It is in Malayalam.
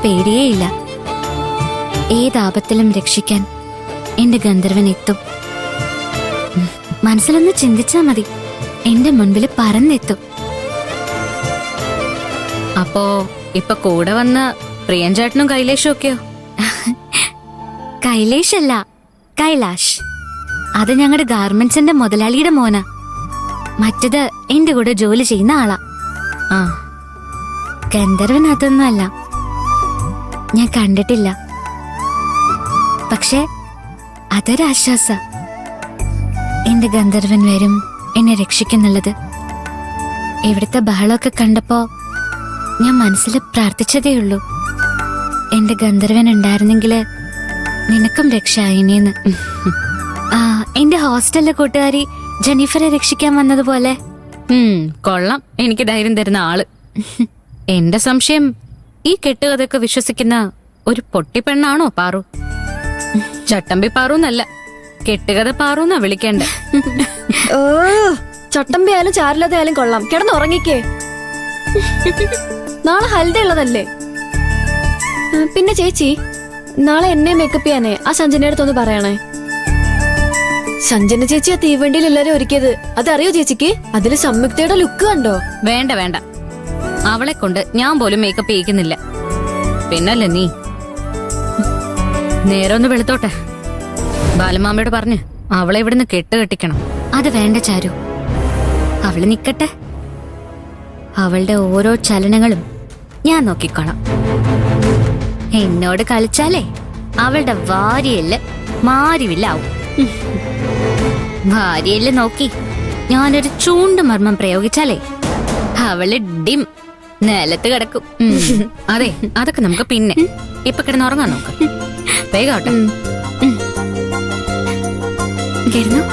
പേടിയേയില്ല. ഏതാപത്തിലും രക്ഷിക്കാൻ എന്റെ ഗന്ധർവൻ എത്തും. മനസ്സിലൊന്ന് ചിന്തിച്ചാ മതി, എന്റെ മുൻപിൽ പറന്നെത്തും. അപ്പോ ഇപ്പൊ കൂടെ വന്ന പ്രിയൻ ചേട്ടനും കൈലേഷും ഒക്കെയോ? കൈലേഷല്ല, കൈലാഷ്. അത് ഞങ്ങളുടെ ഗാർമെന്റ്സിന്റെ മുതലാളിയുടെ മോനാ. മറ്റത് എന്റെ കൂടെ ജോലി ചെയ്യുന്ന ആളാ. ആ, ഗന്ധർവൻ അതൊന്നും അല്ല, ഞാൻ കണ്ടിട്ടില്ല. പക്ഷെ അതൊരാശ്വാസ. എന്റെ ഗന്ധർവൻ വരും എന്നെ രക്ഷിക്കുന്നുള്ളത്. ഇവിടുത്തെ ബഹളമൊക്കെ കണ്ടപ്പോ ഞാൻ മനസ്സിൽ പ്രാർത്ഥിച്ചതേയുള്ളൂ, എന്റെ ഗന്ധർവൻ ഉണ്ടായിരുന്നെങ്കില് നിനക്കും രക്ഷായിനേന്ന്. എന്റെ ഹോസ്റ്റലിലെ കൂട്ടുകാരി ജെന്നിഫറെ രക്ഷിക്കാൻ വന്നതുപോലെ. കൊള്ളാം, എനിക്ക് ധൈര്യം തരുന്ന ആള്. എന്റെ സംശയം, ഈ കെട്ടുകഥയൊക്കെ വിശ്വസിക്കുന്ന ഒരു പൊട്ടിപ്പെണ്ണാണോ പാറു? ചട്ടമ്പി പാറൂന്നല്ല, കെട്ടുകഥ പാറൂന്നാ വിളിക്കണ്ടേ. ഓ, ചട്ടമ്പി ആയാലും ചാരില്ലാതെ ആയാലും കൊള്ളാം, കിടന്നുറങ്ങിക്കേ. നാളെ ഹൽദ ഉള്ളതല്ലേ. പിന്നെ ചേച്ചി, നാളെ എന്നെ മേക്കപ്പ് ചെയ്യാനേ ആ സഞ്ജന അടുത്തൊന്ന് പറയണേ. സഞ്ജന ചേച്ചി ആ തീവണ്ടിയിൽ എല്ലാരും ഒരുക്കിയത് അതറിയോ ചേച്ചിക്ക്? അതില് സംയുക്തയുടെ ലുക്ക് കണ്ടോ? വേണ്ട വേണ്ട, അവളെ കൊണ്ട് ഞാൻ പോലും മേക്കപ്പ് ചെയ്യിക്കുന്നില്ല. പിന്നല്ലേ നീ. നേരെ ഒന്ന് വെളുത്തോട്ടെ. ബാലമാമയോട് പറഞ്ഞ് അവളെ ഇവിടുന്ന് കെട്ടിക്കണം. അത് വേണ്ട ചാരു, അവള് നിക്കട്ടെ. അവളുടെ ഓരോ ചലനങ്ങളും ഞാൻ നോക്കിക്കോളാം. എന്നോട് കളിച്ചാലേ അവളുടെ വാരിയല് മാരിവില്ലാവും. വാരിയല് നോക്കി ഞാനൊരു ചൂണ്ട് മർമ്മം പ്രയോഗിച്ചാലേ അവള് ഡിം നിലത്ത് കിടക്കും. അതെ, അതൊക്കെ നമുക്ക് പിന്നെ. ഇപ്പൊ കിടന്നുറങ്ങാൻ നോക്ക്. വേഗം കിടന്നു.